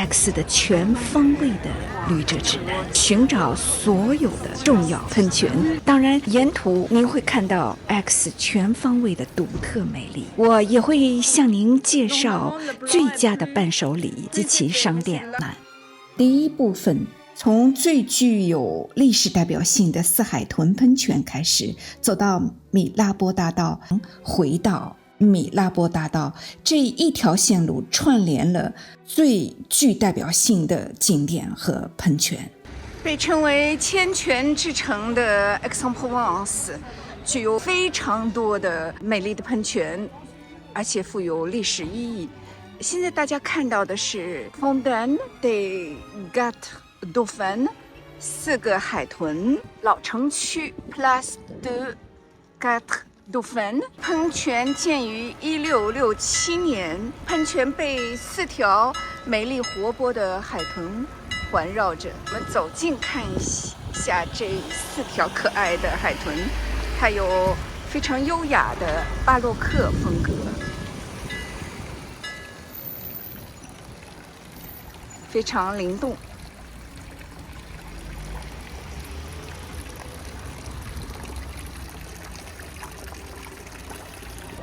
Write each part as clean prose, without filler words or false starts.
X 的全方位的旅者指南，寻找所有的重要喷泉。当然，沿途您会看到 X 全方位的独特美丽。我也会向您介绍最佳的伴手礼及其商店。第一部分从最具有历史代表性的四海豚喷泉开始，走到米拉波大道，回到米拉波大道，这一条线路串联了最具代表性的景点和喷泉。被称为千泉之城的 Aix-en-Provence 具有非常多的美丽的喷泉，而且富有历史意义。现在大家看到的是 Fontaine des Quatre Dauphins 四个海豚老城区 Place de Quatre Dauphins 喷泉建于1667年，喷泉被4条美丽活泼的海豚环绕着。我们走近看一下这4条可爱的海豚，它有非常优雅的巴洛克风格，非常灵动。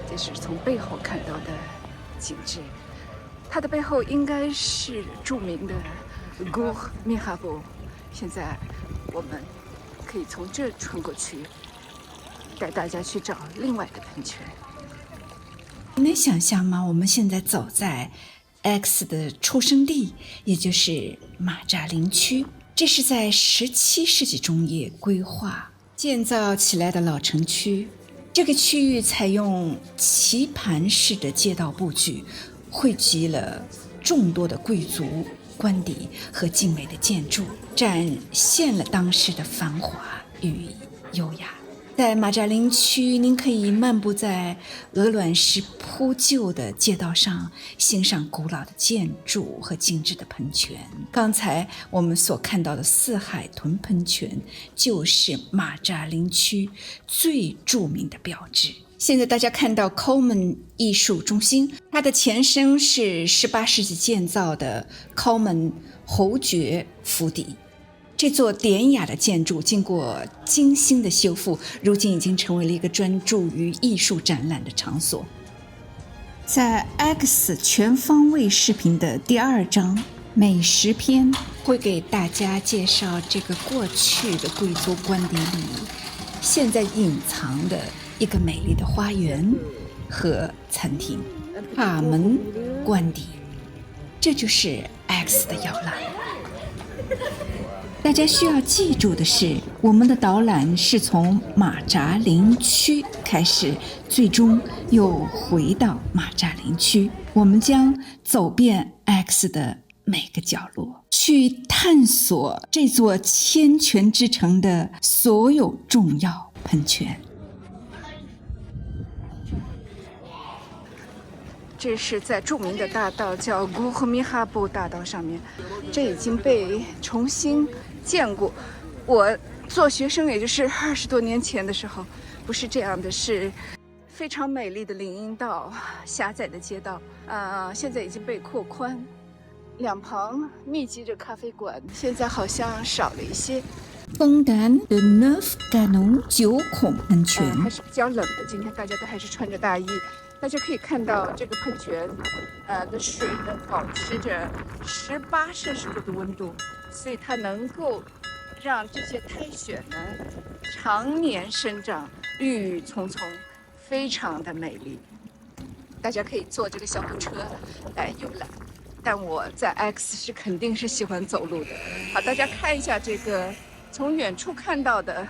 这是从背后看到的景致，它的背后应该是著名的 Gour Mirabeau。现在我们可以从这穿过去，带大家去找另外的喷泉。你能想象吗？我们现在走在 X 的出生地，也就是马扎林区。这是在17世纪中叶规划建造起来的老城区。这个区域采用棋盘式的街道布局，汇集了众多的贵族、官邸和精美的建筑，展现了当时的繁华与优雅。在马扎林区，您可以漫步在鹅卵石铺就的街道上，欣赏古老的建筑和精致的喷泉。刚才我们所看到的四海豚喷泉，就是马扎林区最著名的标志。现在大家看到 Coleman 艺术中心，它的前身是18世纪建造的 Coleman 侯爵府邸。这座典雅的建筑经过精心的修复，如今已经成为了一个专注于艺术展览的场所。在 X 全方位视频的第2章美食篇，会给大家介绍这个过去的贵族官邸里现在隐藏的一个美丽的花园和餐厅——塔门官邸。这就是 X 的摇篮。大家需要记住的是，我们的导览是从马扎林区开始，最终又回到马扎林区。我们将走遍 X 的每个角落，去探索这座千泉之城的所有重要喷泉。这是在著名的大道叫 Gour Mirabeau 大道上面，这已经被重新建过。我做学生也就是20多年前的时候，不是这样的，是非常美丽的林荫道，狭窄的街道，现在已经被扩宽，两旁密集着咖啡馆，现在好像少了一些。Fontaine de Neuf Canons 9孔喷泉，还是比较冷的，今天大家都还是穿着大衣。大家可以看到这个喷泉的水呢保持着18摄氏度的温度，所以它能够让这些苔藓呢常年生长，郁郁葱葱，非常的美丽。大家可以坐这个小火车来游览，但我在 X 是肯定是喜欢走路的。好，大家看一下这个从远处看到的，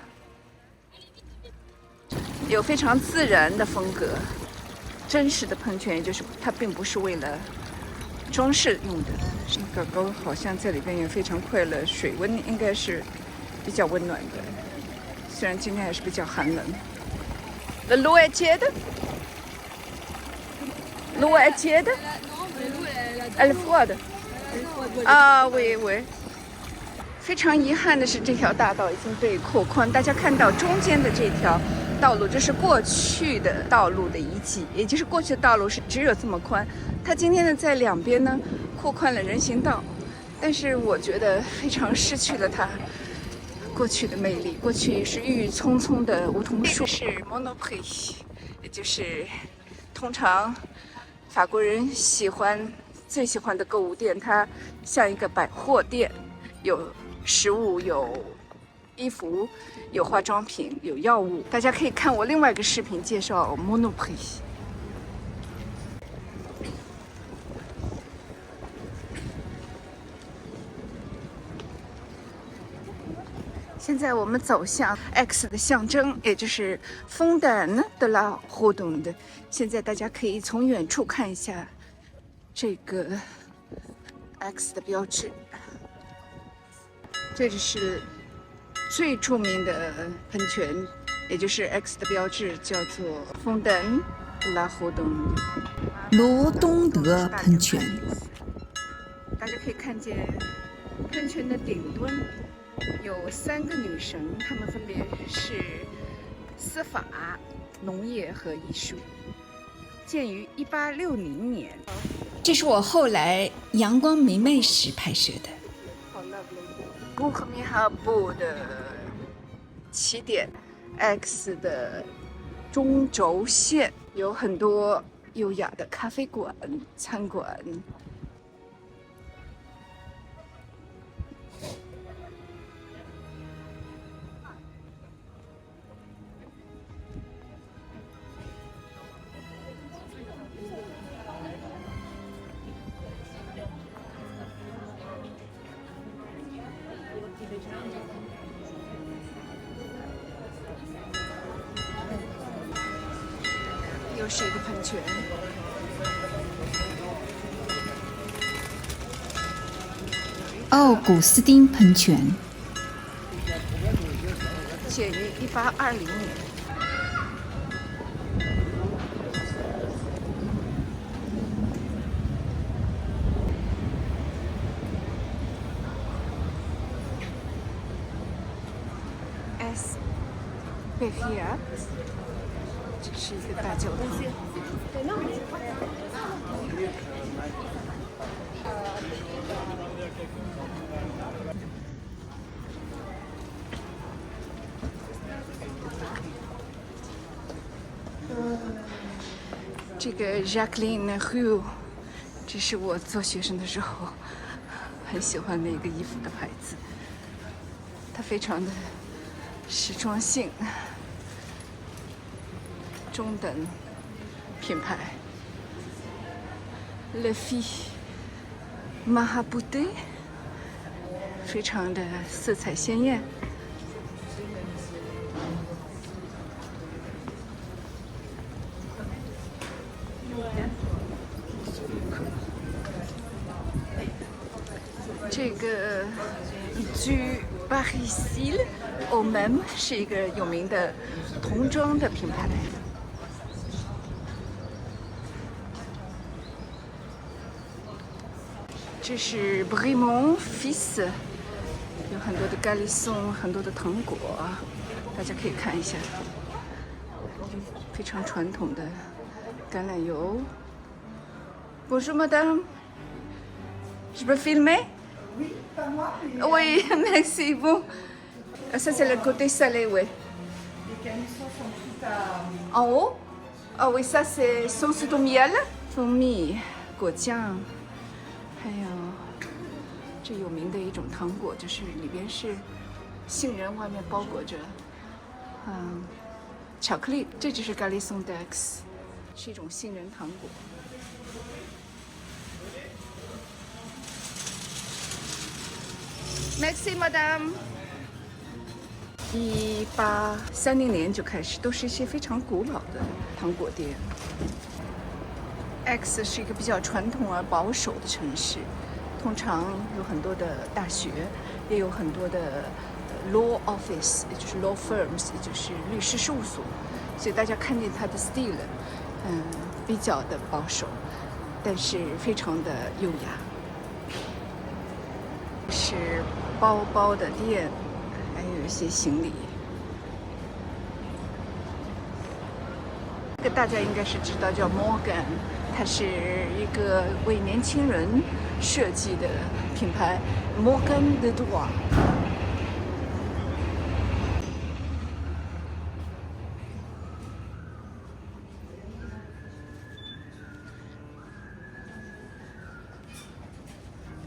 有非常自然的风格。真实的喷泉，也就是它并不是为了装饰用的。狗狗好像在里边也非常快乐，水温应该是比较温暖的，虽然今天还是比较寒冷。L'eau est tiède? L'eau est tiède? Elle est froide. Ah oui oui. 非常遗憾的是，这条大道已经被扩宽。大家看到中间的这条道路，这是过去的道路的遗迹，也就是过去的道路是只有这么宽。它今天呢，在两边呢扩宽了人行道，但是我觉得非常失去了它过去的魅力。过去是郁郁葱葱的梧桐树，是 Monoprix， 也就是通常法国人最喜欢的购物店。它像一个百货店，有食物，有衣服，有化妆品，有药物。大家可以看我另外一个视频介绍 Monoprix。现在我们走向 X 的象征，也就是枫丹的拉活动的。现在大家可以从远处看一下这个 X 的标志。这就是最著名的喷泉，也就是 X 的标志，叫做枫丹拉活动。罗东德喷泉。大家可以看见喷泉的顶端有3个女神，她们分别是司法、农业和艺术，建于1860年。这是我后来阳光明媚时拍摄的。古克米哈布的起点 ，X 的中轴线有很多优雅的咖啡馆、餐馆。又是一个喷泉，奥古斯丁喷泉，建于1820年。S. Berriat， 这是一个大教堂。这个 Jacqueline Rue， 这是我做学生的时候很喜欢的一个衣服的牌子，它非常的时装性，中等品牌。Le Fille Mahabouté， 非常的色彩鲜艳。这个 Du Baricil au Même 是一个有名的童装的品牌。这是 Brimont Fils， 有很多的咖喱松，很多的糖果，大家可以看一下，非常传统的橄榄油。Bonjour madame, je peux filmer? Oui, merci. Bon, ça c'est le côté salé, oui. Les canissons sont tout à... En haut? Ah oui, ça c'est sauce de miel, 蜂蜜、果酱，还有这有名的一种糖果，就是里边是杏仁，外面包裹着巧克力。这就是咖喱松 Dex， 是一种杏仁糖果。Merci, madame。1830年就开始，都是一些非常古老的糖果店。X 是一个比较传统而保守的城市，通常有很多的大学，也有很多的law office， 也就是 law firms， 也就是律师事务所。所以大家看见它的 style， 比较的保守，但是非常的优雅。是包包的店，还有一些行李。这个大家应该是知道，叫 Morgan，它是一个为年轻人设计的品牌 Morgan de Droit。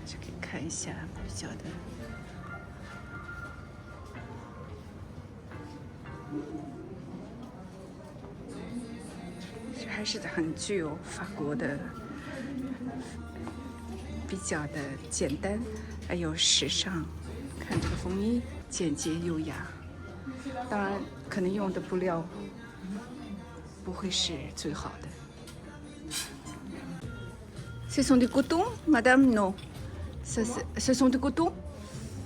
就可以看一下比较的。还是很具有法国的，比较的简单，还有时尚。看这个风衣，简洁优雅。当然，可能用的布料不会是最好的。Ce sont des cotons, madame? Non. Ce sont des cotons?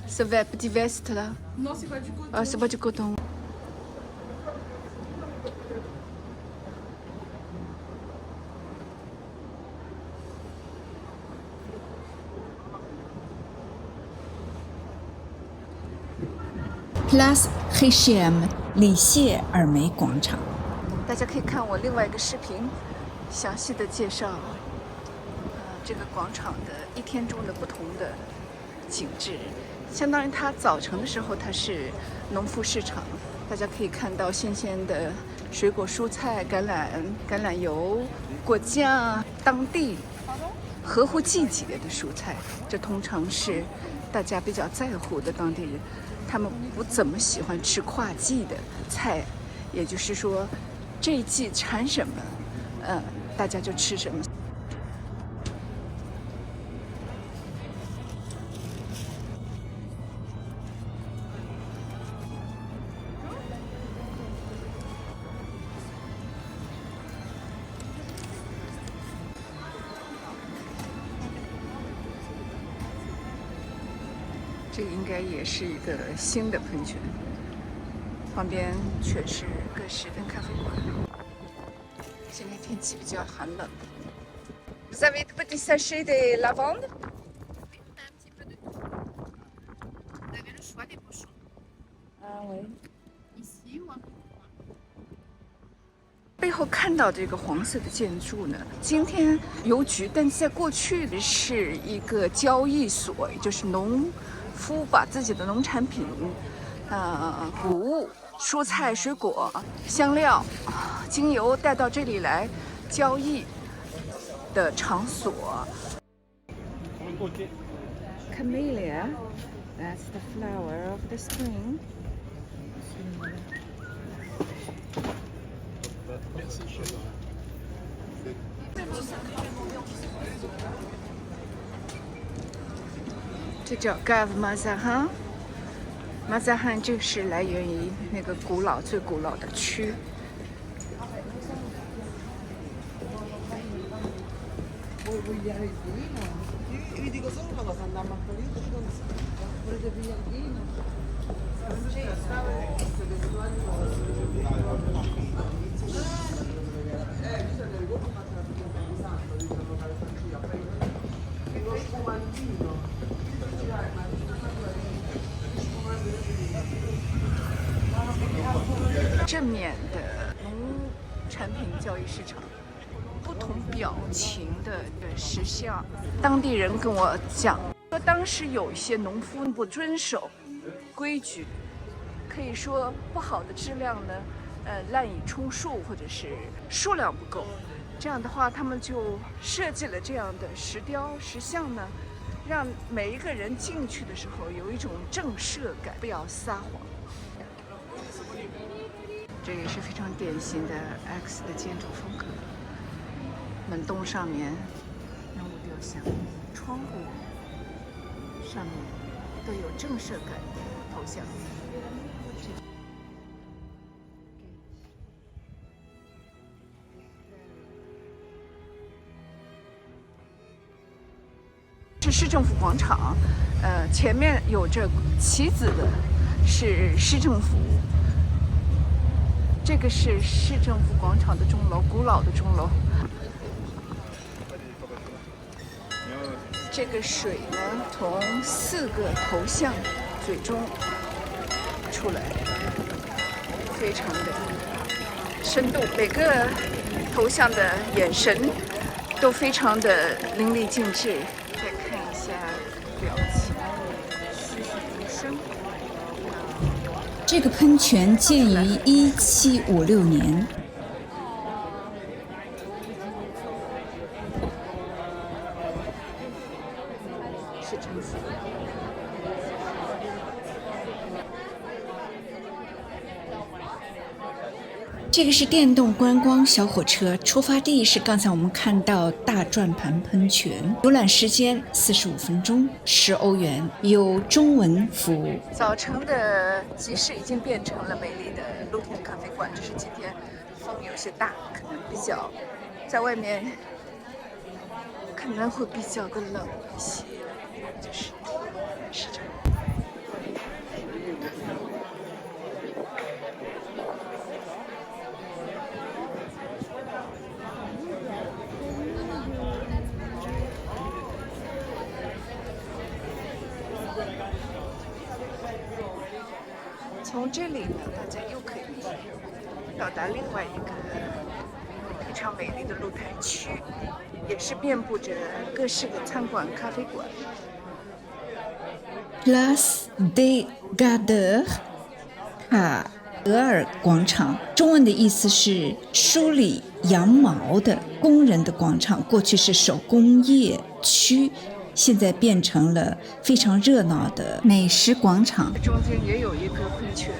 Ce petit veste là? Non, c'est pas du coton. Ah, c'est pas du coton. Place Richiem 里谢尔梅广场。大家可以看我另外一个视频，详细的介绍这个广场的一天中的不同的景致。相当于它早晨的时候，它是农副市场，大家可以看到新鲜的水果、蔬菜、橄榄油、果酱，当地合乎季节的蔬菜，这通常是大家比较在乎的当地人。他们不怎么喜欢吃跨季的菜，也就是说，这一季产什么，大家就吃什么。这个应该也是一个新的喷泉，旁边全是各式的咖啡馆。现在天气比较寒冷。Vous avez de petits sachets de lavande? Un petit peu de tout. Vous avez le choix des pochons. Ah oui. Ici ou un peu plus loin. 背后看到这个黄色的建筑呢，今天邮局，但在过去的是一个交易所，也就是农夫把自己的农产品、谷物、蔬菜、水果、香料、精油带到这里来交易的场所。Camellia, that's the flower of the spring. Merci. 这叫 Gave Mazarin， 马扎汉就是来源于那个最古老的区。正面的农产品交易市场，不同表情的石像。当地人跟我讲说，当时有一些农夫不遵守规矩，可以说不好的质量呢，滥竽充数，或者是数量不够。这样的话，他们就设计了这样的石像呢，让每一个人进去的时候有一种震慑感，不要撒谎。这也是非常典型的 X 的建筑风格。门洞上面人物雕像，窗户上面都有震慑感的头像。是市政府广场，前面有着旗子的是市政府。这个是市政府广场的钟楼，古老的钟楼。这个水呢，从4个头像嘴中出来，非常的生动。每个头像的眼神都非常的淋漓尽致。再看一下表情，栩栩如生。这个喷泉建于1756年。是真实的。这个是电动观光小火车，出发地是刚才我们看到大转盘喷泉，游览时间45分钟，10欧元，有中文服务。早晨的集市已经变成了美丽的露天咖啡馆，只是今天风有些大，可能比较在外面可能会比较的冷一些，就是市场。从这里呢，大家又可以到达另外一个非常美丽的露台区，也是遍布着各式的餐馆、咖啡馆。Place des Gardeurs 卡德尔广场，中文的意思是梳理羊毛的工人的广场。过去是手工业区，现在变成了非常热闹的美食广场。中间也有一个喷泉。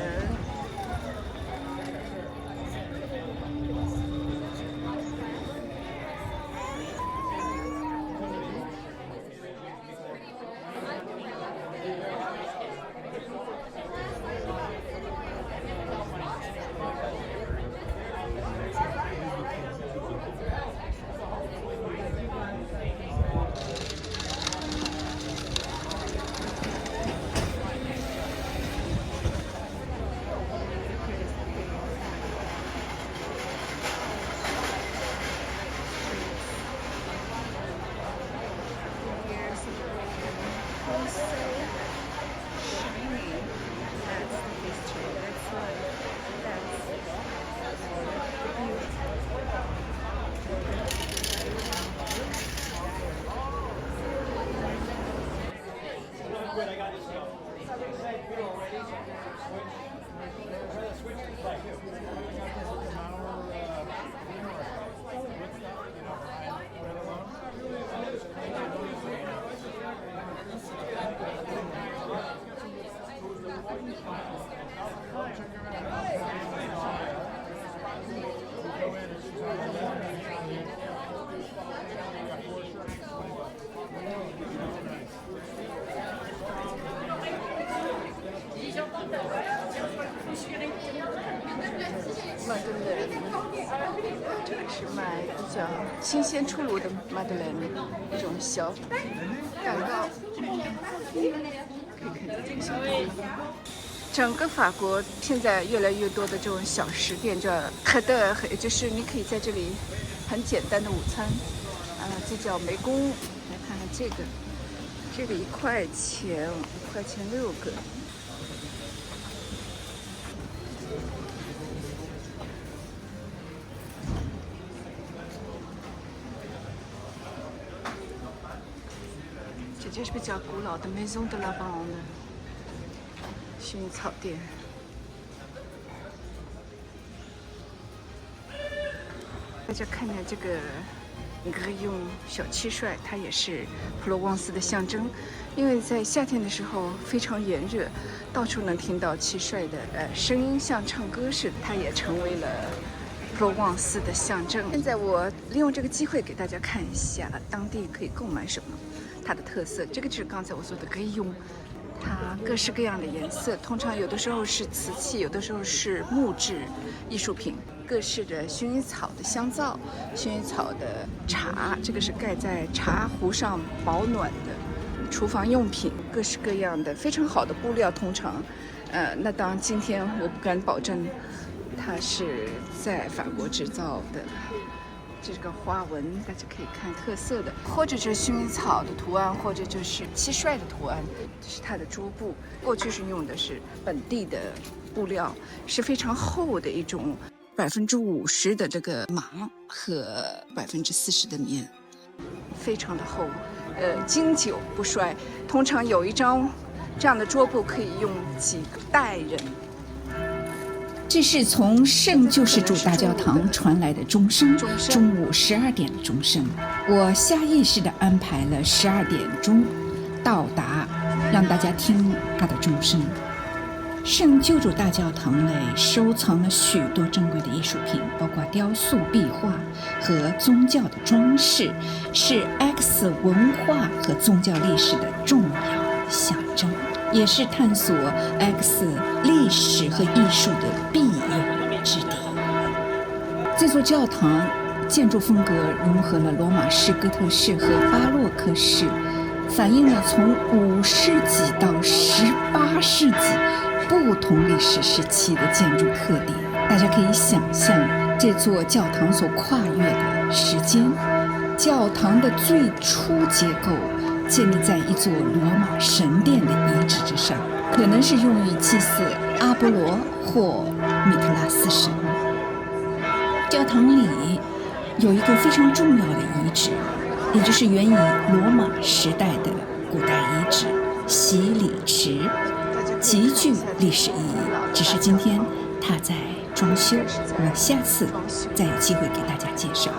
马德莲，这里是卖比较新鲜出炉的马德莲，一种小蛋糕，可以看到这个小蛋糕。整个法国现在越来越多的这种小食店，叫海德尔，也就是你可以在这里很简单的午餐，这叫湄公。来看看这个1块钱，5块钱6个。这就是比较古老的 Maison de la Lavande 薰衣草店。大家看见这个Grillon 小蟋蟀，它也是普罗旺斯的象征，因为在夏天的时候非常炎热，到处能听到蟋蟀的声音，像唱歌似的，它也成为了普罗旺斯的象征。现在我利用这个机会给大家看一下当地可以购买什么，它的特色。这个就是刚才我说的Grillon，它各式各样的颜色，通常有的时候是瓷器，有的时候是木质艺术品。各式的薰衣草的香皂，薰衣草的茶，这个是盖在茶壶上保暖的厨房用品，各式各样的非常好的布料。通常，那当然今天我不敢保证它是在法国制造的。这个花纹大家可以看特色的，或者是薰衣草的图案，或者就是蟋蟀的图案，这是它的桌布。过去是用的是本地的布料，是非常厚的一种。50%的这个麻和40%的棉，非常的厚，经久不衰。通常有一张这样的桌布可以用几个代人。这是从圣救世主大教堂传来的钟声，中午12点的钟声。我下意识地安排了12点钟到达，让大家听它的钟声。圣救主大教堂内收藏了许多珍贵的艺术品，包括雕塑、壁画和宗教的装饰，是 X 文化和宗教历史的重要象征，也是探索 X 历史和艺术的必由之地。这座教堂建筑风格融合了罗马式、哥特式和巴洛克式，反映了从5世纪到18世纪不同历史时期的建筑特点。大家可以想象这座教堂所跨越的时间。教堂的最初结构建立在一座罗马神殿的遗址之上，可能是用于祭祀阿波罗或米特拉斯神。教堂里有一个非常重要的遗址，也就是源于罗马时代的古代遗址洗礼池，极具历史意义。只是今天它在装修，我下次再有机会给大家介绍。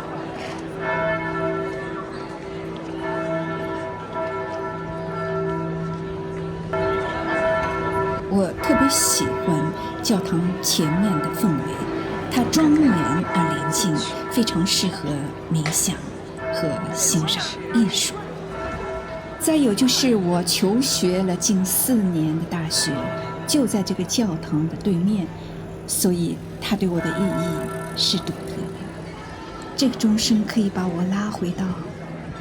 我特别喜欢教堂前面的氛围，它庄严而宁静，非常适合冥想和欣赏艺术。再有就是我求学了近4年的大学就在这个教堂的对面，所以它对我的意义是独特的。这个钟声可以把我拉回到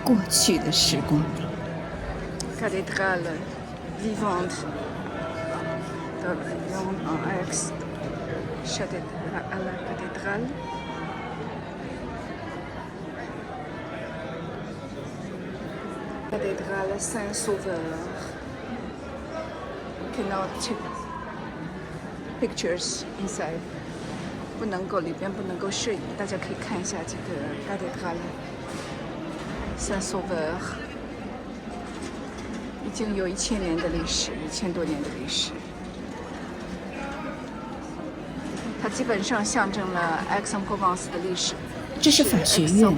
过去的时光里。Cathédrale vivante dans Lyon en Aix, à la cathédrale. Cathédrale Saint-Sauveur. Cannot take pictures inside. 里边不能够摄影，大家可以看一下这个 Cathédrale Saint-Sauveur， 已经有1000年的历史，1000多年的历史。它基本上象征了 Aix-en-Provence 的历史。这是法学院，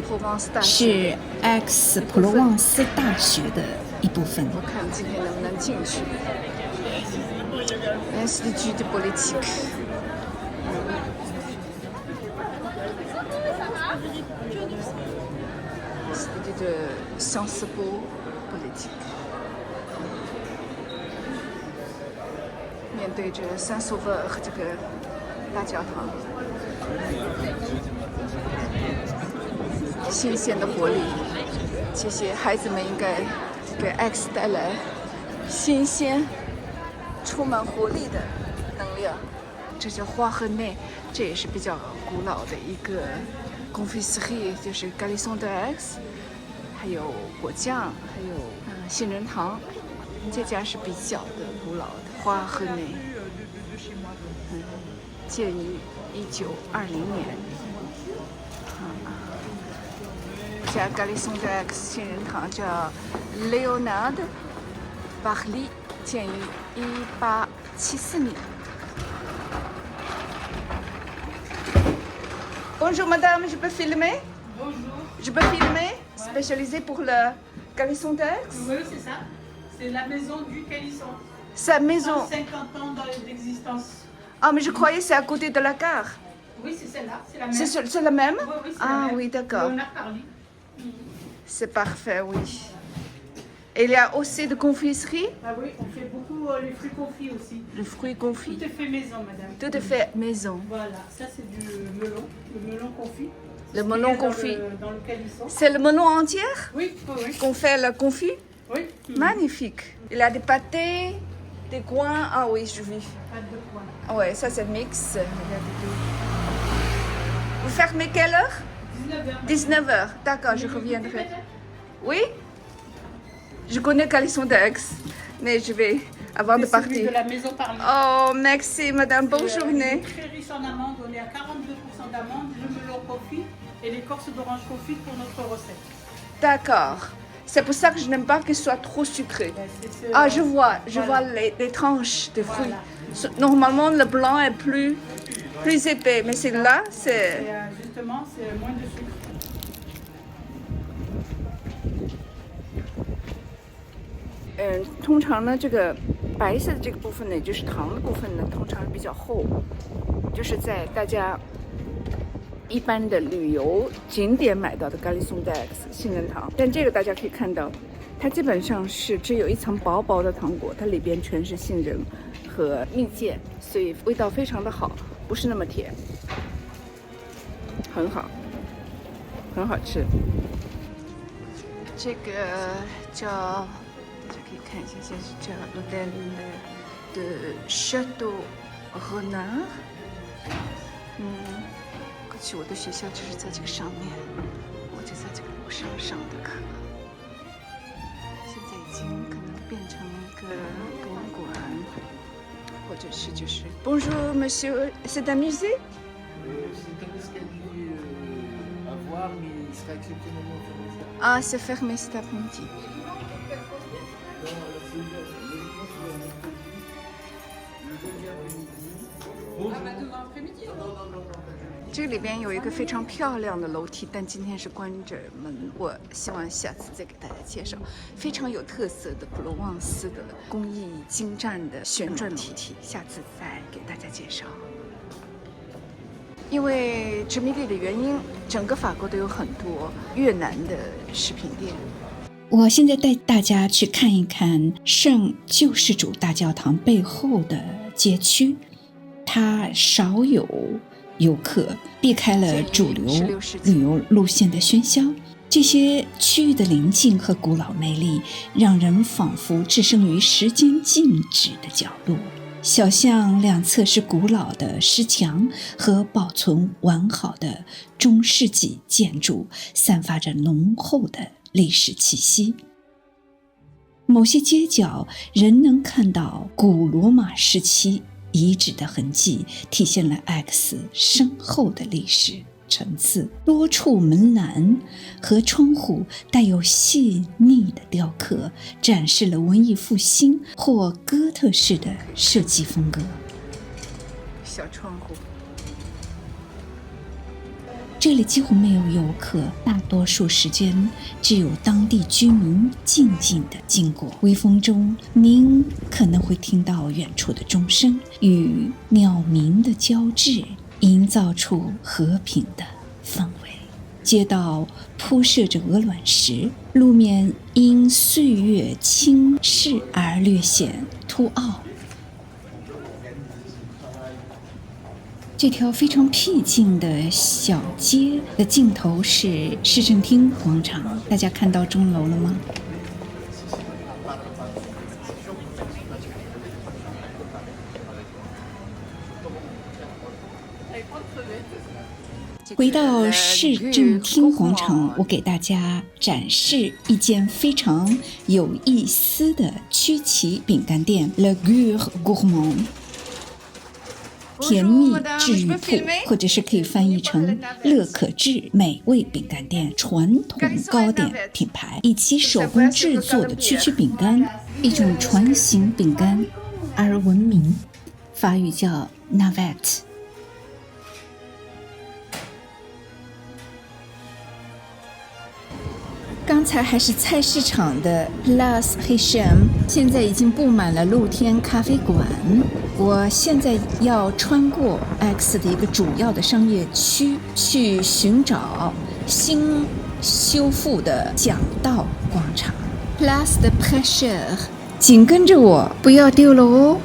是 Aix 普罗旺斯大学的一部分。我看今天能不能进去。Institut de politique。Institut de Sciences Po politique。面对着Saint-Sauveur和这个大教堂，新鲜的活力，这些孩子们应该给 X 带来新鲜、充满活力的能量。这叫花和内，这也是比较古老的一个 confiserie， 就是 Galison de Aix， 还有果酱，还有杏仁糖。这家是比较的古老的花和内，建于1920年。这家 Galison de Aix 杏仁糖叫 Léonard Barly， 建于1874年。Bonjour madame, je peux filmer? Bonjour. Je peux filmer? Spécialisé pour le Galison de Aix? Oui, c'est ça. C'est la maison du Calisson. Sa maison. 50 ans d'existence. Ah, mais je croyais que c'est à côté de la gare. Oui, c'est celle-là. C'est la même. C'est la même? Oui, oui, c'est Ah la même. oui, d'accord. Léonard Barly. C'est parfait, oui. Et il y a aussi de confiserie? Ah oui, on fait beaucoup les fruits confits aussi. Le fruit confit. Tout est fait maison, madame. Tout est fait maison. Voilà, ça c'est du melon, le melon confit. Le melon confit. Dans le Calisson. C'est le melon entier Oui, oui, oui. qu'on fait le confit? Oui. Magnifique. Il a des pâtés, des coins. Ah oui, je vis. Pâte de pois. Ah ouais, ça c'est mix. Il y a des deux. Vous fermez quelle heure? 19h. 19h. D'accord, je reviendrai. Oui? Je connais Galison d'Aix, mais je vais avant de C'est celui partir. de la maison Barly. Oh, merci madame. Bonne journée. Très riche en amandes, on est à 42% d'amandes, le melon confit et l'écorce d'orange confite pour notre recette. D'accord. C'est pour ça que je n'aime pas qu'il soit trop sucré. Ah, je vois les tranches de fruits. Normalement, le blanc est plus épais, mais celui-là, c'est... Justement, c'est moins de sucre. 通常呢，这个白色的这个部分呢，也就是糖的部分呢，通常是比较厚，就是在大家一般的旅游景点买到的咖喱松代 X 杏仁糖。但这个大家可以看到，它基本上是只有一层薄薄的糖果，它里边全是杏仁和蜜饯，所以味道非常的好，不是那么甜，很好，很好吃。这个叫。大家可以看一下，现在是叫 L'Hôtel de Château Renard。过去我的学校就是在这个上面，我就在这个楼上上的课。现在已经可能变成一个博物馆，或者是就是 Bonjour Monsieur, c'est un musée? C'est un escalier à voir, mais il sera exceptionnellement fermé. Ah, c'est fermé cet après-midi. 这里边有一个非常漂亮的楼梯，但今天是关着门。我希望下次再给大家介绍非常有特色的普罗旺斯的工艺精湛的旋转梯体，下次再给大家介绍。因为殖民地的原因，整个法国都有很多越南的食品店。我现在带大家去看一看圣救世主大教堂背后的街区，它少有游客，避开了主流旅游路线的喧嚣。这些区域的宁静和古老魅力，让人仿佛置身于时间静止的角落。小巷两侧是古老的石墙和保存完好的中世纪建筑，散发着浓厚的历史气息。某些街角仍能看到古罗马时期遗址的痕迹，体现了 X 深厚的历史层次。多处门栏和窗户带有细腻的雕刻，展示了文艺复兴或哥特式的设计风格。小窗户，这里几乎没有游客，大多数时间只有当地居民静静地经过。微风中，您可能会听到远处的钟声与鸟鸣的交织，营造出和平的氛围。街道铺设着鹅卵石，路面因岁月侵蚀而略显凸凹。这条非常僻静的小街的尽头是市政厅广场，大家看到钟楼了吗？回到市政厅广场，我给大家展示一间非常有意思的曲奇饼干店 Le Gur Gourmand。甜蜜治愈铺，或者是可以翻译成乐可治美味饼干店，传统糕点品牌，以其手工制作的曲奇饼干，一种船形饼干而闻名，法语叫 navette。刚才还是菜市场的 Place Hicham， 现在已经布满了露天咖啡馆。我现在要穿过 X 的一个主要的商业区，去寻找新修复的讲道广场 Place de Prêcheurs。紧跟着我，不要丢了哦。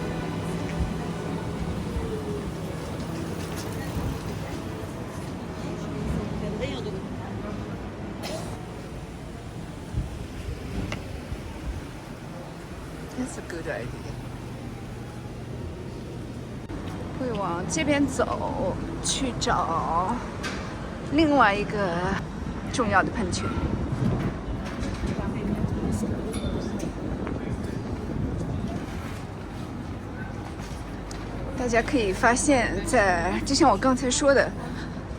That's a good idea. 会往这边走，去找另外一个重要的喷泉。大家可以发现就像我刚才说的，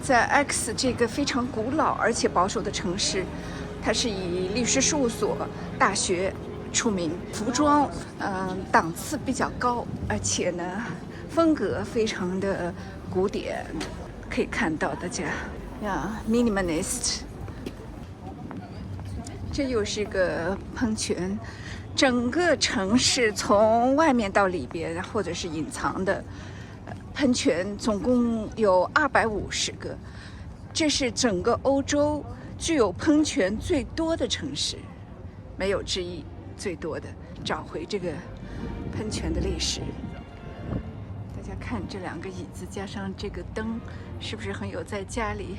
在 X 这个非常古老而且保守的城市，它是以律师事务所、大学出名，服装档次比较高，而且呢风格非常的古典，可以看到大家呀 minimalist。这又是个喷泉，整个城市从外面到里边，或者是隐藏的喷泉，总共有250个。这是整个欧洲具有喷泉最多的城市，没有之一，最多的。找回这个喷泉的历史。大家看这2个椅子加上这个灯，是不是很有在家里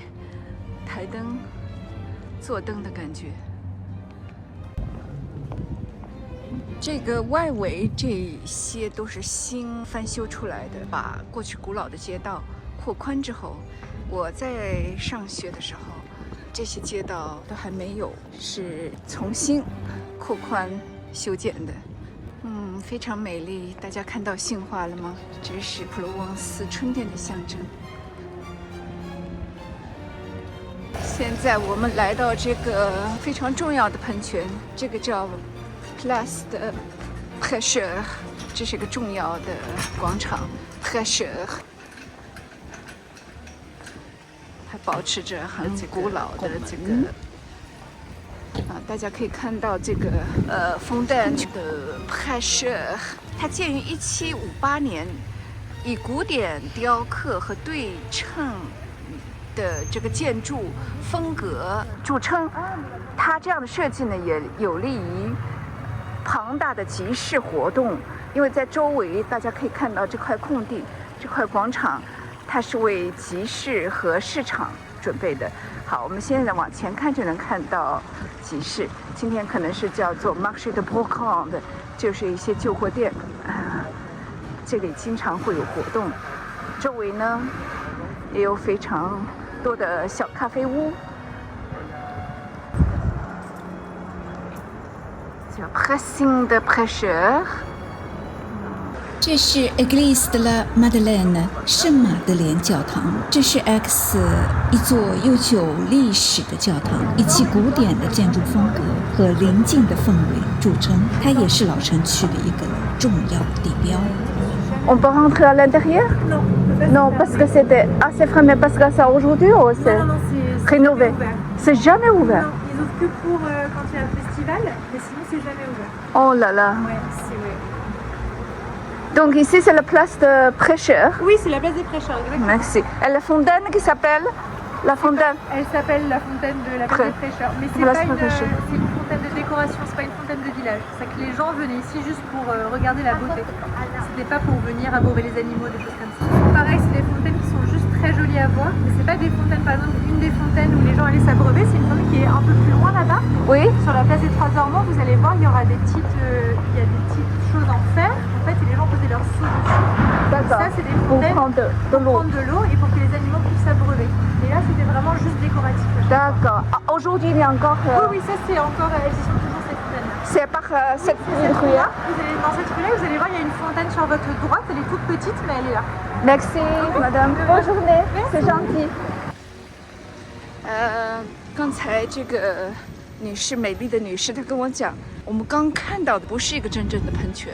台灯、做灯的感觉？这个外围这些都是新翻修出来的，把过去古老的街道扩宽之后，我在上学的时候，这些街道都还没有，是重新扩宽修建的。非常美丽。大家看到杏花了吗？这是普罗旺斯春天的象征。现在我们来到这个非常重要的喷泉，这个叫 Place de Pêcheurs， 这是个重要的广场 Pêcheurs， 还保持着很古老的这个。大家可以看到这个Fontaine de Pêcheurs， 它建于1758年，以古典雕刻和对称的这个建筑风格著称。它这样的设计呢，也有利于庞大的集市活动，因为在周围大家可以看到这块空地，这块广场，它是为集市和市场准备的。好，我们现在往前看就能看到集市。今天可能是叫做 Marché de Brocante， 就是一些旧货店。这里经常会有活动。周围呢也有非常多的小咖啡屋，叫 Pressing de Pêcheurs。这是 Église de la Madeleine 圣马德莲教堂，这是 X 一座悠久历史的教堂，以其古典的建筑风格和邻近的氛围著称，它也是老城区的一个重要地标。On peut rentrer à l'intérieur? Non. Non, parce que c'était assez frais, mais parce que ça aujourd'hui ou c'est Non, c'est rénové? ouvert. C'est jamais ouvert. Non, ils ouvrent que pour quand il y a un festival, mais sinon c'est jamais ouvert. Oh là là. Ouais, c'est vrai. Donc ici c'est la place de Pêcheurs. Oui, c'est la place des prêcheurs, exactement. Merci. Et la fontaine qui s'appelle la fontaine. Elle s'appelle la fontaine de la place des prêcheurs, mais c'est Place pas des prêcheurs. c'est une fontaine de décoration, c'est pas une fontaine de village. C'est que les gens venaient ici juste pour regarder la beauté. C'était pas pour venir abreuver les animaux, des choses comme ça. Pareil, c'est des fontaines qui sont juste très jolies à voir, mais c'est pas des fontaines, par exemple, une des fontaines où les gens allaient s'abreuver, c'est une fontaine qui est un peu plus loin là-bas. Oui. Sur la place des Trois Ormeaux, vous allez voir, il y aura des petites, il y a des petites choses en fer. En fait, et les gens posaient leurs seaux dessus. D'accord. Ça, c'est des Pour fontaines prendre de pour l'eau. prendre de l'eau et pour que les animaux puissent s'abreuver. Et là, c'était vraiment juste décoratif. D'accord. Ah, aujourd'hui il y a encore. Oui, ça c'est encore, elles y sont toujours ces fontaines-là. C'est par cette Cette rue-là. vous allez dans cette rue-là, vous allez voir, il y a une fontaine sur votre droite, elle est toute petite, mais elle est là. Merci, madame. Bonne journée. C'est gentil. 刚才这个女士，美丽的女士，她跟我讲，我们刚看到的不是一个真正的喷泉，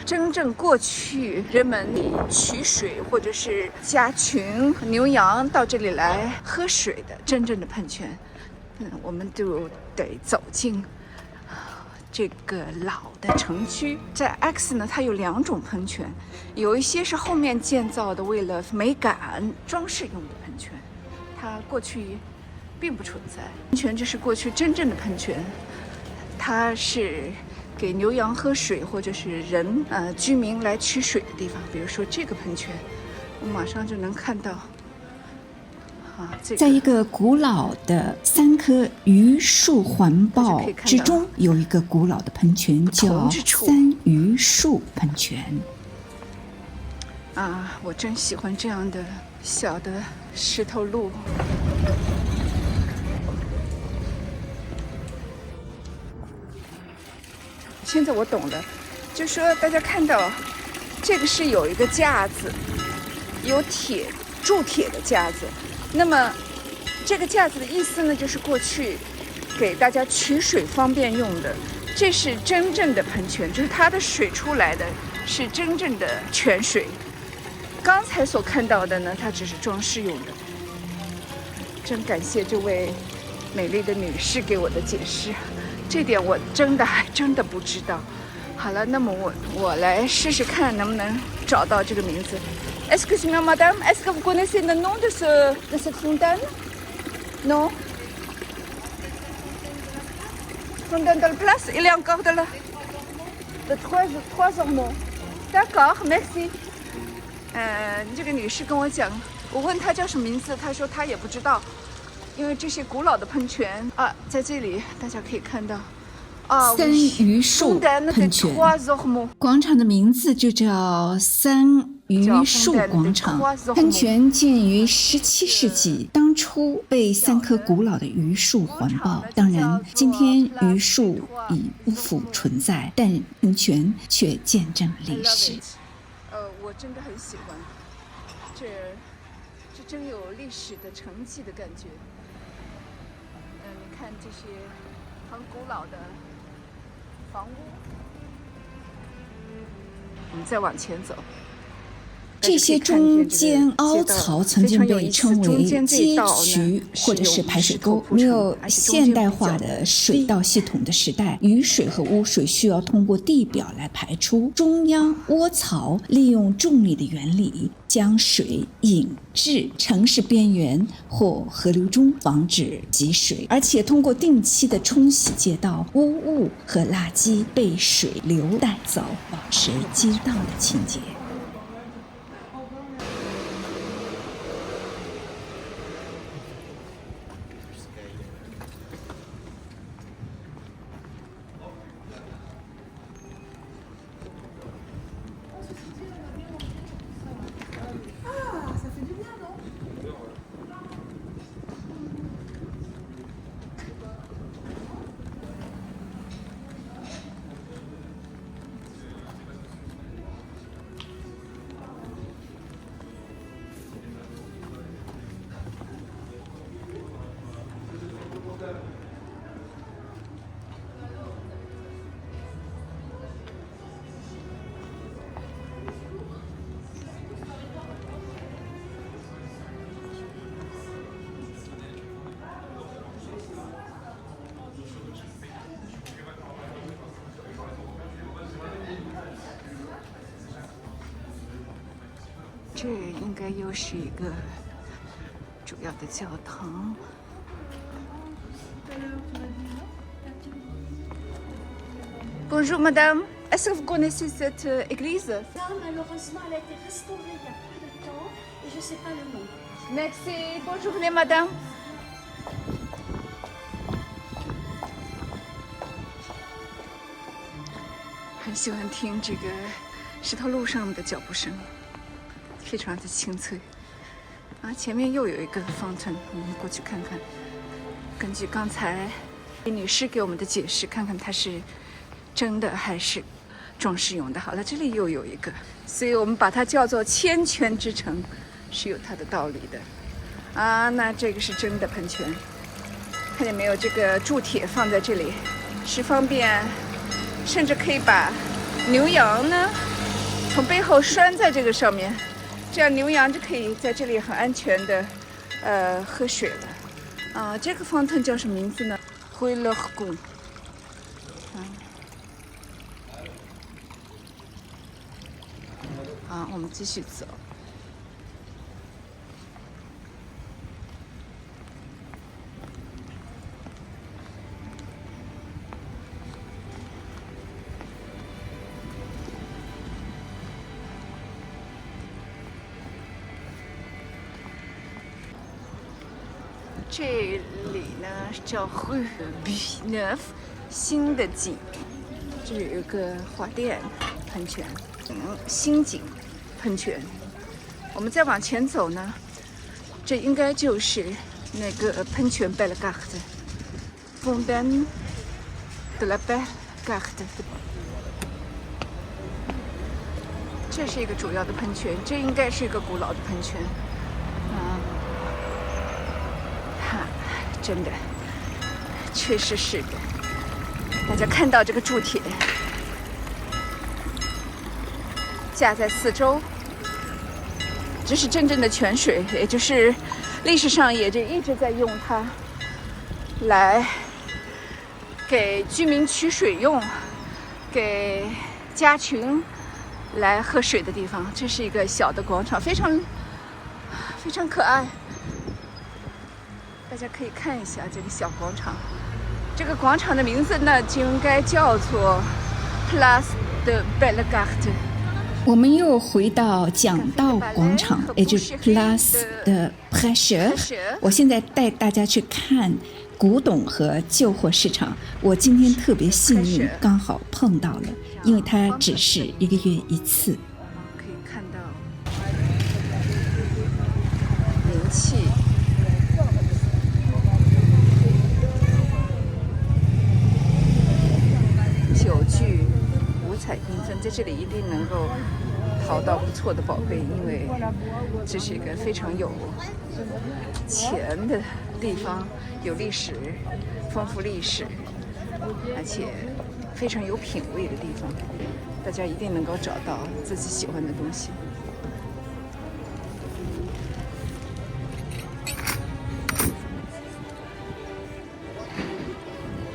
真正过去人们取水或者是家群牛羊到这里来喝水的真正的喷泉。我们就得走进这个老的城区。在 X 呢，它有2种喷泉，有一些是后面建造的，为了美感装饰用的喷泉，它过去并不存在。喷泉这是过去真正的喷泉，它是给牛羊喝水或者是人居民来取水的地方。比如说这个喷泉，我马上就能看到。在一个古老的3棵榆树环抱之中，有一个古老的喷泉，叫3榆树喷泉。我真喜欢这样的小的石头路。现在我懂了，就说大家看到这个是有一个架子，有铸铁的架子。那么这个架子的意思呢，就是过去给大家取水方便用的。这是真正的喷泉，就是它的水出来的是真正的泉水。刚才所看到的呢，它只是装饰用的。真感谢这位美丽的女士给我的解释，这点我还真的不知道。好了，那么我来试试看能不能找到这个名字。Excusez-moi, madame, est-ce que vous connaissez le nom de cette fontaine? Non? Fontaine de la place, il est encore de là. De trois ormeaux. D'accord, merci. 这个女士跟我讲，我问她叫什么名字，她说她也不知道，因为这些古老的喷泉啊，在这里大家可以看到。三榆树喷泉，广场的名字就叫三榆树广场。喷泉建于17世纪，当初被3棵古老的榆树环抱。当然，今天榆树已不复存在，但喷泉却见证历史。我真的很喜欢，这真有历史的沉寂的感觉。你看这些很古老的房屋，我们再往前走。这些中间凹槽曾经被称为街渠或者是排水沟。没有现代化的水道系统的时代，雨水和污水需要通过地表来排出。中央窝槽利用重力的原理，将水引至城市边缘或河流中，防止积水，而且通过定期的冲洗街道，污物和垃圾被水流带走，保持街道的清洁。这应该又是一个主要的教堂。Bonjour madame, est-ce que vous connaissez cette église? Non, malheureusement, elle a été restaurée il y a peu de temps et je ne sais pas le nom. Merci, bonne journée madame. 很喜欢听这个石头路上的脚步声，非常的清脆。啊，前面又有一个 fountain， 我们过去看看。根据刚才女士给我们的解释，看看它是真的还是装饰用的。好了，这里又有一个，所以我们把它叫做千泉之城，是有它的道理的。啊，那这个是真的喷泉，看见没有？这个铸铁放在这里，是方便。甚至可以把牛羊呢从背后拴在这个上面，这样牛羊就可以在这里很安全的喝水了。啊，这个 fountain 叫什么名字呢？灰勒宫。好，我们继续走。这里呢叫 Rue Neuf， 新的景，这里有一个花店喷泉，新景喷泉。我们再往前走呢，这应该就是那个喷泉 Bellegarde Fontaine de la Bellegarde。这是一个主要的喷泉，这应该是一个古老的喷泉。真的，确实是的。大家看到这个铸铁架在四周，这是真正的泉水，也就是历史上也就一直在用它来给居民取水用，给家群来喝水的地方。这是一个小的广场，非常可爱。大家可以看一下这个小广场。这个广场的名字呢，就应该叫做 Place de Bellegarde。我们又回到讲道广场，也就是 Place de Prêcheurs。我现在带大家去看古董和旧货市场。我今天特别幸运，刚好碰到了，因为它只是1个月一次。可以看到名器。酒具五彩缤纷，在这里一定能够淘到不错的宝贝，因为这是一个非常有钱的地方，有历史，丰富历史，而且非常有品味的地方，大家一定能够找到自己喜欢的东西。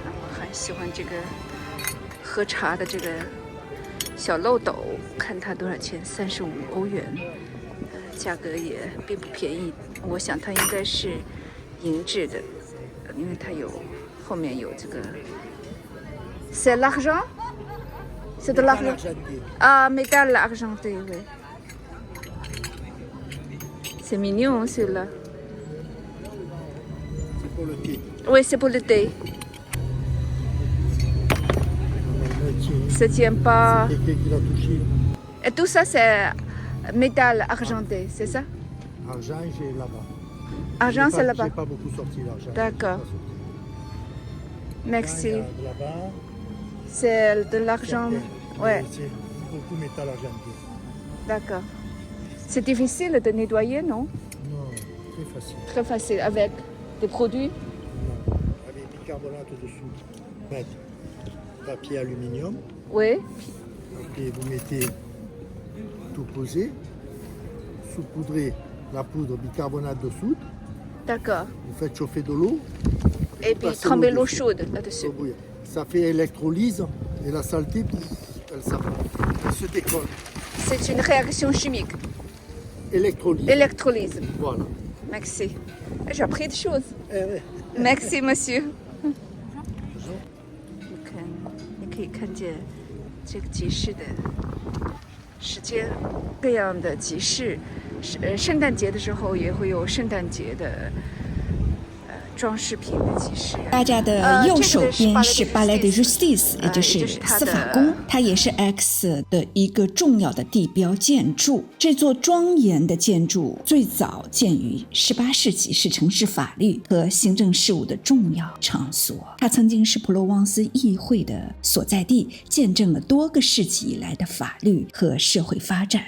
我很喜欢这个喝茶的这个小漏斗，看它多少钱，35欧元，价格也并不便宜。我想它应该是银质的，因为它有后面有这个。C'est l'argent? C'est de l'argent? Ah, métal argenté, oui. C'est mignon celui-là. C'est pour le thé. Oui, c'est pour le thé. Ça tient pas. C'est quelqu'un qui l'a touché. Et tout ça, c'est métal argenté, c'est ça? Argent, j'ai là-bas. Argent, c'est là-bas. J'ai pas beaucoup sorti l'argent. D'accord. Merci. Là-bas. C'est de l'argent. Ouais, C'est beaucoup métal argenté. d'accord. C'est difficile de nettoyer, non? Non, très facile. Très facile. Avec des produits? Non. Avec bicarbonate dessous. Mettre papier aluminium. Oui. Après, vous mettez tout posé. Saupoudrez la poudre bicarbonate de soude. D'accord. Vous faites chauffer de l'eau. Et puis passez tremper l'eau dessus. chaude là-dessus. Au bouillon. Ça fait électrolyse et la saleté, elle se décolle. C'est une réaction chimique. Électrolyse. Électrolyse. Voilà. Merci. J'ai appris des choses. Eh ouais. Merci, monsieur. 你可以看见这个集市的时间，各样的集市。圣诞节的时候也会有圣诞节的装饰品的集市。大家的右手边是巴莱的 Justice， 也就是司法宫，它也是 X 的一个重要的地标建筑。这座庄严的建筑最早建于18世纪，是城市法律和行政事务的重要场所。它曾经是普罗旺斯议会的所在地，见证了多个世纪以来的法律和社会发展。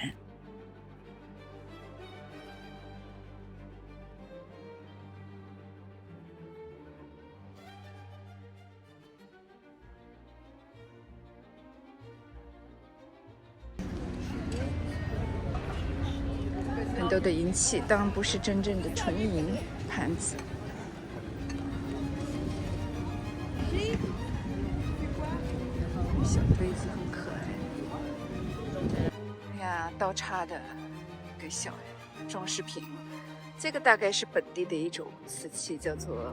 很多的银器，当然不是真正的纯银盘子。小杯子很可爱。哎呀，刀叉的一个小装饰品，这个大概是本地的一种瓷器，叫做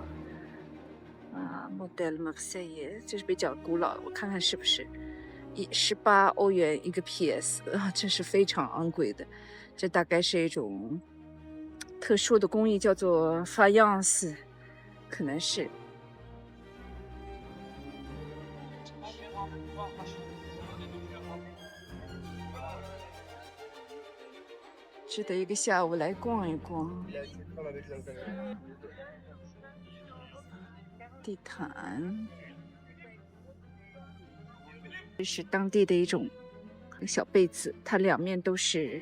Modèle Marseillais， 这是比较古老的，我看看是不是18欧元一个 PS 啊，这是非常昂贵的。这大概是一种特殊的工艺，叫做 faïence， 可能是。值得一个下午来逛一逛。地毯，这是当地的一种小被子，它两面都是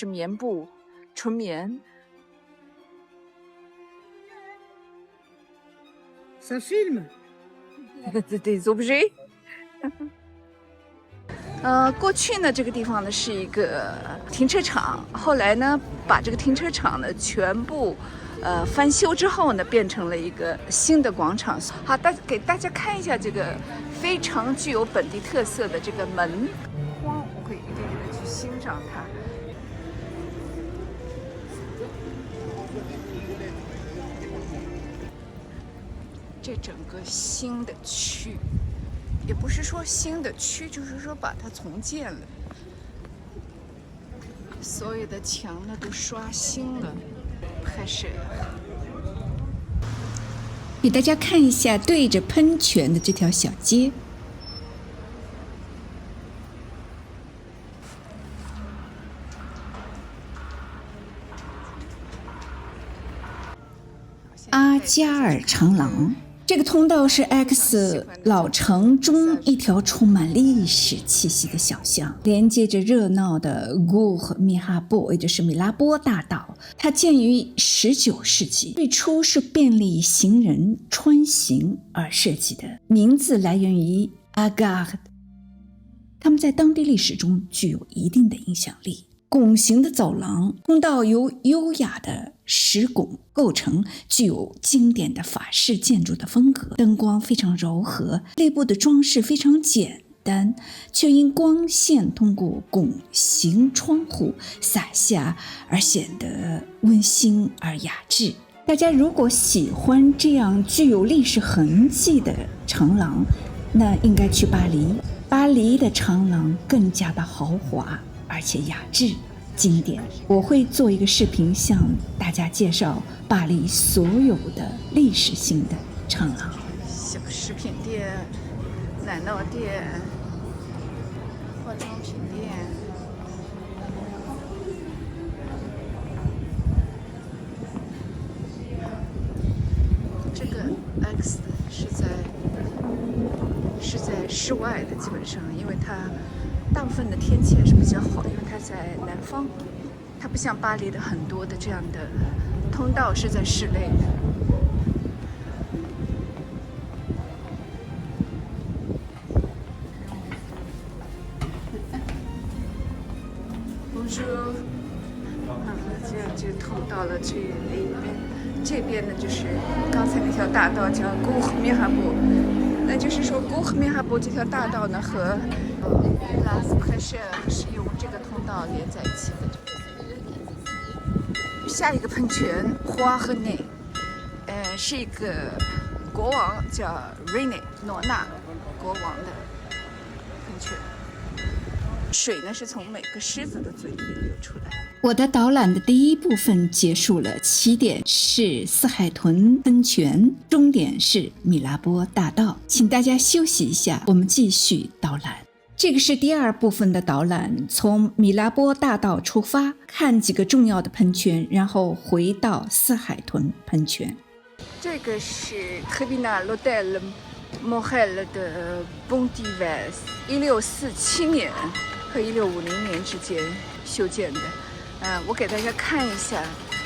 棉布，纯棉。Ça filme? des objets。过去呢，这个地方呢是一个停车场，后来呢，把这个停车场呢全部翻修之后呢，变成了一个新的广场。好，给大家看一下这个非常具有本地特色的这个门框，我会一点点的去欣赏它。这整个新的区。也不是说新的区，就是说把它重建了，所有的墙呢都刷新了，拍摄。给大家看一下对着喷泉的这条小街。阿加尔长廊。这个通道是 X 老城中一条充满历史气息的小巷，连接着热闹的 Gour Mirabeau， 也就是米拉波大道。它建于19世纪，最初是便利行人穿行而设计的，名字来源于 Agarde， 它们在当地历史中具有一定的影响力。拱形的走廊，通道由优雅的石拱构成，具有经典的法式建筑的风格。灯光非常柔和，内部的装饰非常简单，却因光线通过拱形窗户洒下而显得温馨而雅致。大家如果喜欢这样具有历史痕迹的长廊，那应该去巴黎。巴黎的长廊更加的豪华而且雅致经典。我会做一个视频向大家介绍巴黎所有的历史性的长廊。小食品店、奶酪店、化妆品店。这个 X 是在室外的，基本上，因为它大部分的天气还是比较好，因为它在南方，它不像巴黎的很多的这样的通道是在室内的。Bonjour， 这样就通到了这里边，这边呢就是刚才那条大道叫 Gour Mirabeau， 那就是说 Gour Mirabeau 这条大道呢和Place Préchère 是用这个通道连在一起的。下一个喷泉 Roi René， 是一个国王叫 René 诺纳国王的喷泉。水呢是从每个狮子的嘴里流出来。我的导览的第一部分结束了，起点是四海屯喷泉，终点是米拉波大道。请大家休息一下，我们继续导览。这个是第二部分的导览，从米拉波大道出发，看几个重要的喷泉，然后回到四海屯喷泉。这个是 Tribunal l'Hôtel Morel de Pontivers，1647年和1650年之间修建的。我给大家看一下，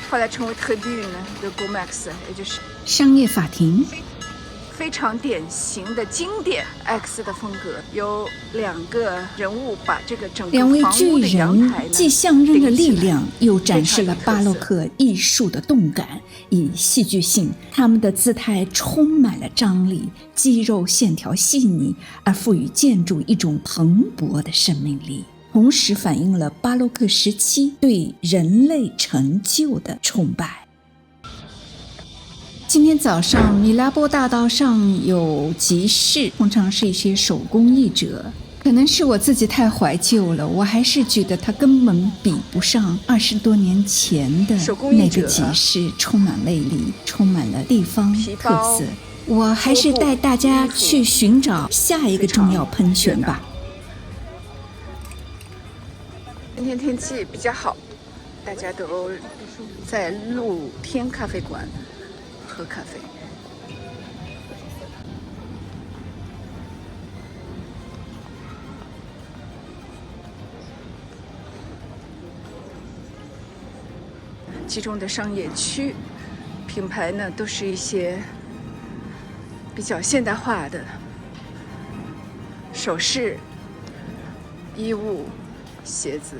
后来成为 Tribune de Gourmax， 也就是商业法庭。非常典型的经典 X 的风格，有两个人物把这个整个两位房巨屋的阳台人呢既象征着力量，顶起来又展示了巴洛克艺术的动感与戏剧性。他们的姿态充满了张力，肌肉线条细腻，而赋予建筑一种蓬勃的生命力，同时反映了巴洛克时期对人类成就的崇拜。今天早上米拉波大道上有集市，通常是一些手工艺者。可能是我自己太怀旧了，我还是觉得它根本比不上20多年前的那个集市，充满魅力，充满了地方特色。我还是带大家去寻找下一个重要喷泉吧。今天天气比较好，大家都在露天咖啡馆喝咖啡。其中的商业区品牌呢，都是一些比较现代化的首饰、衣物、鞋子。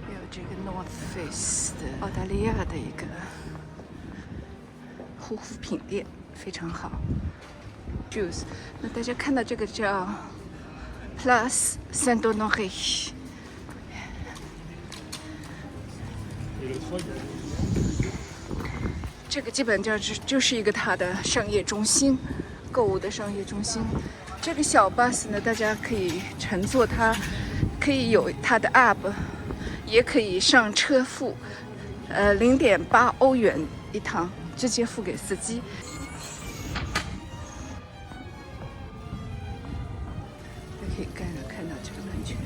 还有这个 North Face 的澳大利亚的一个护肤品店，非常好。Juice， 那大家看到这个叫 Place Saint-Honoré。这个基本就是一个它的商业中心，购物的商业中心。这个小 bus 呢，大家可以乘坐它，可以有它的 app， 也可以上车付，0.8欧元一趟，直接付给司机。可以看到这个喷泉，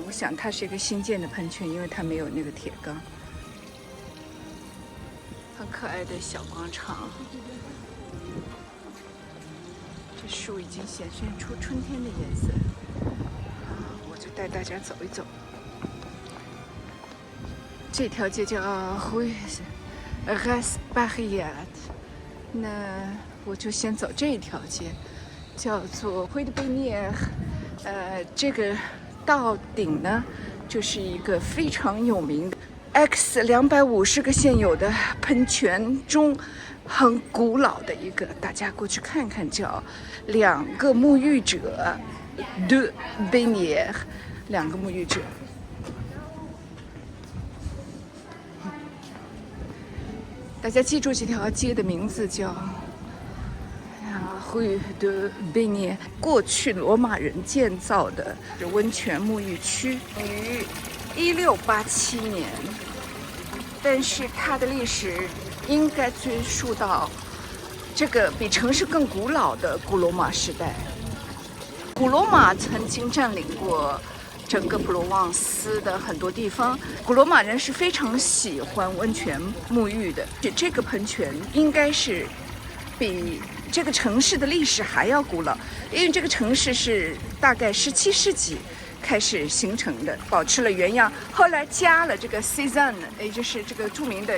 我想它是一个新建的喷泉，因为它没有那个铁缸。很可爱的小广场，这树已经显现出春天的颜色。我就带大家走一走。这条街叫 Rue Raspaillard， 那我就先走这一条街，叫做 Rue de Baignières。这个到顶呢，就是一个非常有名的。X250个现有的喷泉中很古老的一个，大家过去看看，叫两个沐浴者 de Baignières， 两个沐浴者。大家记住这条街的名字叫Rue de Baignières， 过去罗马人建造的温泉沐浴区，于1687年。但是它的历史应该追溯到这个比城市更古老的古罗马时代。古罗马曾经占领过整个普罗旺斯的很多地方，古罗马人是非常喜欢温泉沐浴的。这个喷泉应该是比这个城市的历史还要古老，因为这个城市是大概17世纪开始形成的，保持了原样，后来加了这个 Cézanne， 也就是这个著名的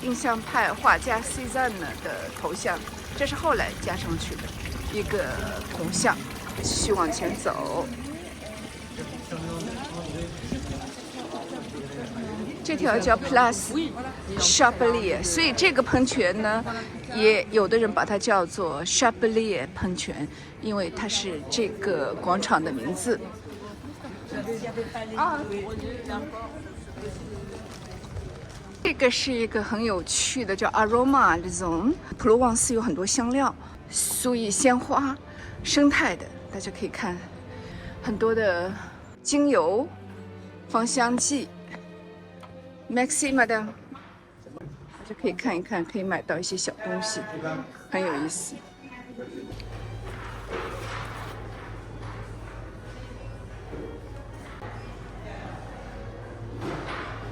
印象派画家 Cézanne 的头像，这是后来加上去的一个铜像。继续往前走，这条叫 Place Chapelier， 所以这个喷泉呢，也有的人把它叫做 Chapelier 喷泉，因为它是这个广场的名字。这个是一个很有趣的叫 Aroma Zone。普罗旺斯有很多香料，所以鲜花、生态的，大家可以看很多的精油、芳香剂。Merci Madame， 大家可以看一看，可以买到一些小东西，很有意思。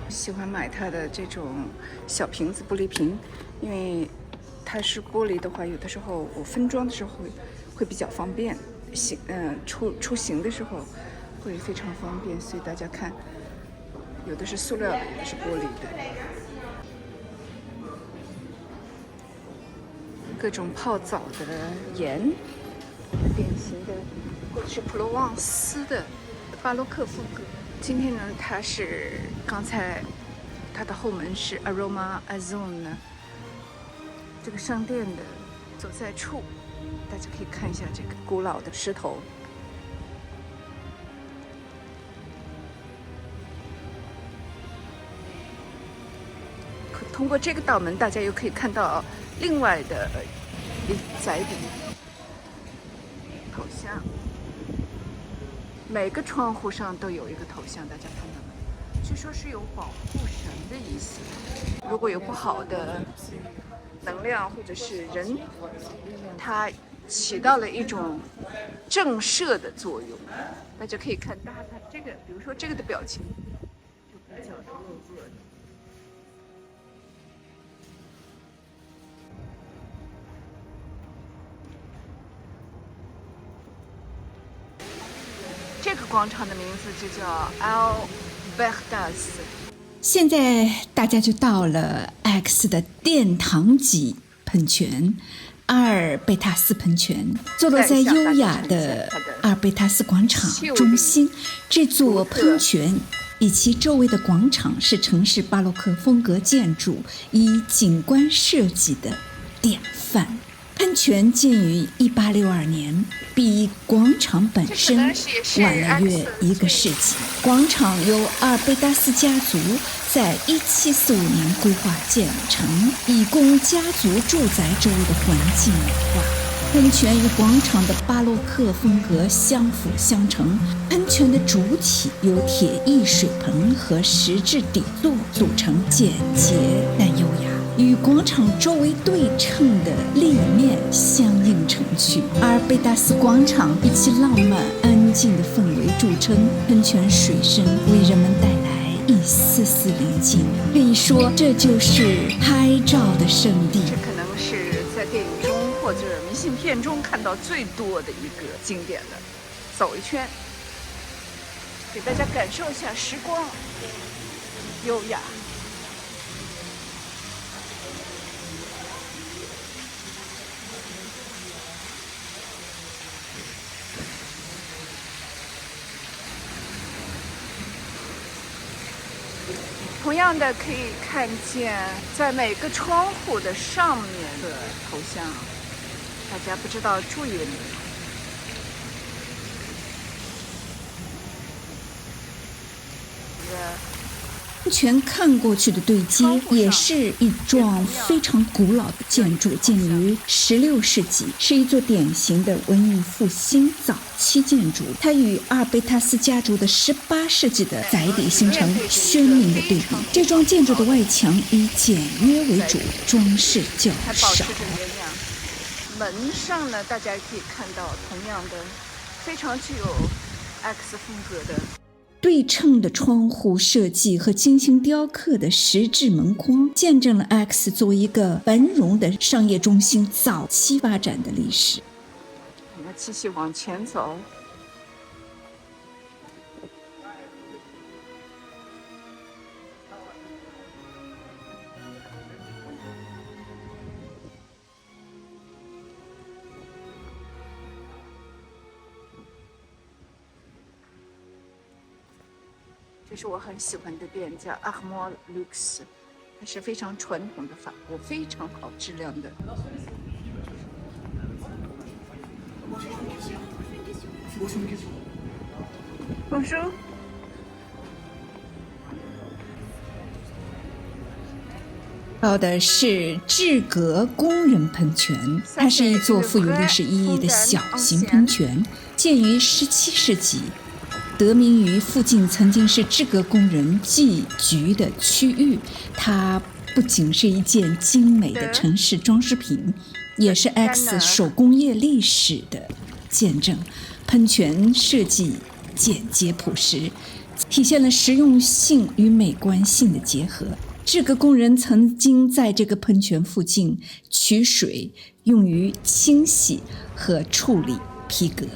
喜欢买它的这种小瓶子玻璃瓶，因为它是玻璃的话，有的时候我分装的时候会比较方便，出行的时候会非常方便，所以大家看，有的是塑料的，有的是玻璃的，各种泡澡的盐，典型的过去普罗旺斯的巴洛克风格。今天呢，它是刚才它的后门是 Aroma Zone 呢，这个商店的所在处，大家可以看一下这个古老的石头。通过这个道门，大家又可以看到另外的一载体头像。每个窗户上都有一个头像，大家看到没？据说是有保护神的意思。如果有不好的能量或者是人，它起到了一种震慑的作用。大家可以看它这个，比如说这个的表情就比较弱弱的。这个广场的名字就叫 Albertas。现在大家就到了 X 的殿堂级喷泉阿尔贝塔斯喷泉，坐落在优雅的阿尔贝塔斯广场中心。这座喷泉以其周围的广场是城市巴洛克风格建筑以景观设计的典范。喷泉建于1862年，比广场本身晚了约1个世纪。广场由阿尔贝达斯家族在1745年规划建成，以供家族住宅周围的环境美化。喷泉与广场的巴洛克风格相辅相成。喷泉的主体由铁艺水盆和石质底座组成，简洁但优雅，与广场周围对称的立面相映成趣。阿尔贝达斯广场以其浪漫安静的氛围著称，喷泉水声为人们带来一丝丝宁静，可以说这就是拍照的圣地。这可能是在电影中或者明信片中看到最多的一个经典的。走一圈，给大家感受一下时光，优雅。同样的，可以看见在每个窗户的上面的头像，大家不知道注意了没有？喷泉看过去的对街也是一幢非常古老的建筑，建于16世纪，是一座典型的文艺复兴早期建筑。它与阿尔贝塔斯家族的18世纪的宅邸形成鲜明的对比。这幢建筑的外墙以简约为主，装饰较少。门上呢，大家可以看到同样的非常具有 X 风格的对称的窗户设计和精心雕刻的石质门框，见证了 X 作为一个繁荣的商业中心早期发展的历史。我们继续往前走，这是我很喜欢的店，叫 Armoire Luxe， 它是非常传统的法国，非常好质量的。Bonjour。到的是志格工人喷泉，它是一座富有历史意义的小型喷泉，建于17世纪，得名于附近曾经是志格工人寄居的区域。它不仅是一件精美的城市装饰品，也是 X 手工业历史的见证。喷泉设计简洁朴实，体现了实用性与美观性的结合。志格工人曾经在这个喷泉附近取水，用于清洗和处理皮革。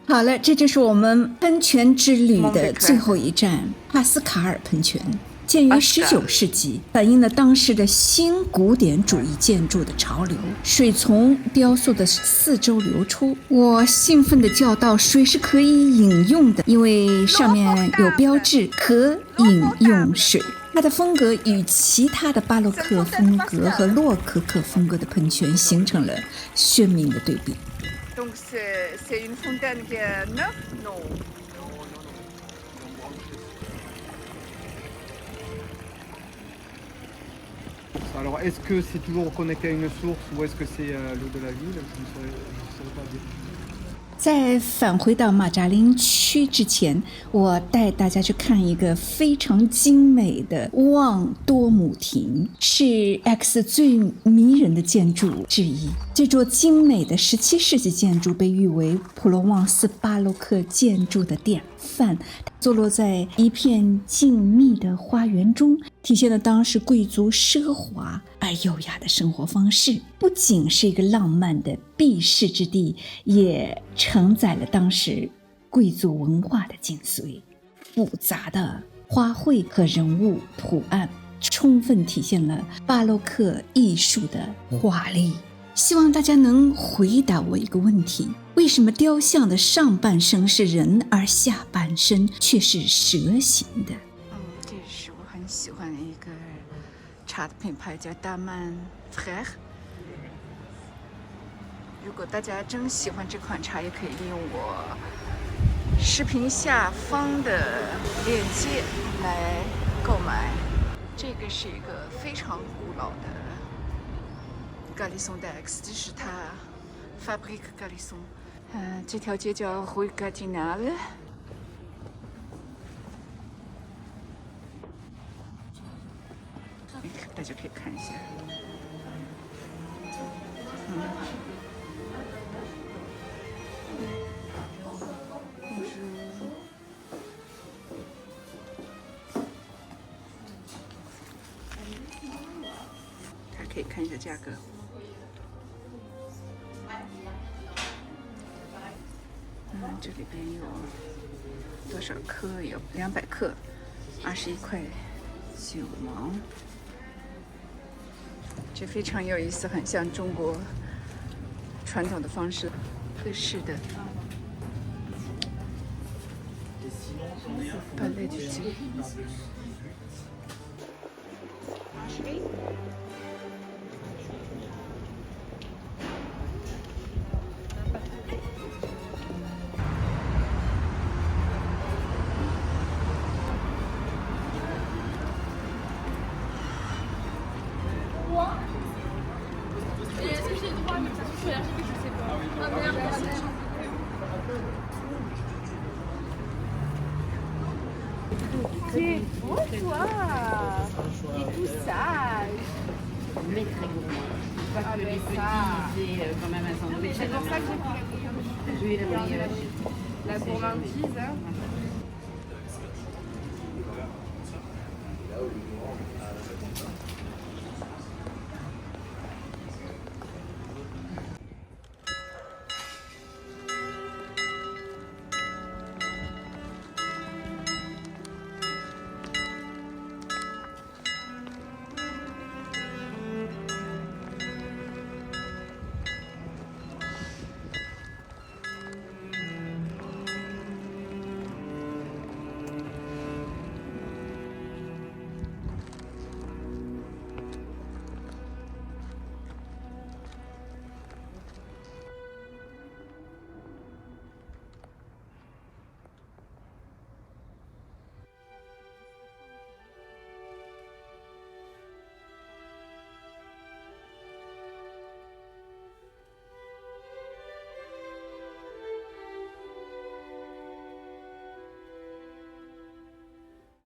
好了，这就是我们喷泉之旅的最后一站——帕斯卡尔喷泉。建于19世纪，反映了当时的新古典主义建筑的潮流。水从雕塑的四周流出，我兴奋地叫道：“水是可以饮用的，因为上面有标志可饮用水。”它的风格与其他的巴洛克风格和洛可可风格的喷泉形成了鲜明的对比。Donc c'est une fontaine qui est neuve? Non. Alors, est-ce que c'est toujours connecté à une source ou est-ce que c'est l'eau de la ville? Je ne saurais pas dire. 在返回到马扎林区之前，我带大家去看一个非常精美的旺多姆亭，是 X 最迷人的建筑之一。这座精美的17世纪建筑被誉为普罗旺斯巴洛克建筑的典范，坐落在一片静谧的花园中，体现了当时贵族奢华而优雅的生活方式。不仅是一个浪漫的避世之地，也承载了当时贵族文化的精髓。复杂的花卉和人物图案，充分体现了巴洛克艺术的华丽。希望大家能回答我一个问题：为什么雕像的上半身是人，而下半身却是蛇形的？这是我很喜欢的一个茶的品牌，叫大曼 Frère。如果大家真喜欢这款茶，也可以利用我视频下方的链接来购买。这个是一个非常古老的Galisson d'Aix， 这是它 Fabrique Galisson。这条街叫 Rue Cardinal。大家可以看一下。大家可以看一下价格。这里边有多少克？有200克，21块9毛。这非常有意思，很像中国传统的方式，各式的ballet du thé。C'est beau toi. Et tout ça. Mais très gourmand. Pas que les petits et quand même un sandwich. C'est pour ça que j'ai pris la brioche. la gourmandise.